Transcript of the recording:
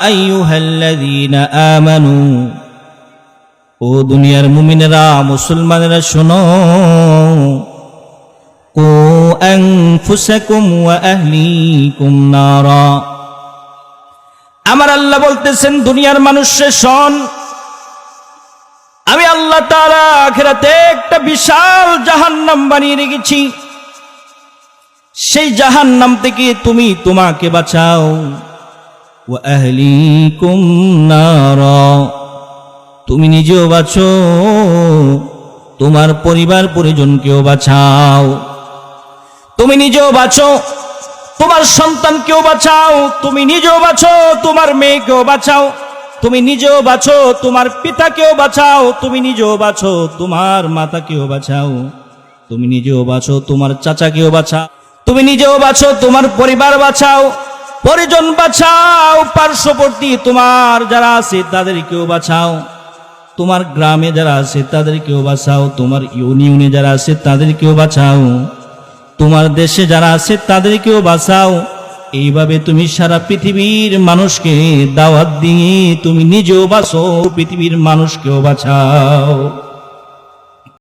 আইয়ুহাল্লাযীনা আমানু, ও দুনিয়ার মুমিনেরা, মুসলমানেরা শোনো, কু আনফুসাকুম ওয়া আহলিকুম নারা। আমার আল্লাহ বলতেছেন, দুনিয়ার মানুষে শোন, আমি আল্লাহ তাআলা আখিরাতে একটা বিশাল জাহান্নাম বানিয়ে রেখেছি। সেই জাহান্নাম থেকে তুমি তোমাকে বাঁচাও। ওয়া আহলিকুম নারা, তুমি নিজেও বাঁচো, তোমার পরিবার পরিজনকেও বাঁচাও। তুমি নিজেও বাঁচো, তোমার সন্তানকেও বাঁচাও। তুমি নিজেও বাঁচো, তোমার মেয়েকেও বাঁচাও। তুমি নিজেও বাঁচো, তোমার পিতাকেও বাঁচাও। তুমি নিজেও বাঁচো, তোমার মাতাকেও বাঁচাও। তুমি নিজেও বাঁচো, তোমার চাচাকেও বাঁচাও। তুমি নিজেও বাঁচো, তোমার পরিবার বাঁচাও, পরিজন বাঁচাও। পার্শ্ববর্তী তোমার যারা আছে তাদেরকেও বাঁচাও। তোমার গ্রামে যারা আছে তাদেরকেও বাঁচাও। তোমার ইউনিয়নে যারা আছে তাদেরকেও বাঁচাও। তোমার দেশে যারা আছে তাদেরকেও বাঁচাও। এইভাবে তুমি সারা পৃথিবীর মানুষকে দাওয়াত দিয়ে তুমি নিজেও বাঁচো, পৃথিবীর মানুষকেও বাঁচাও।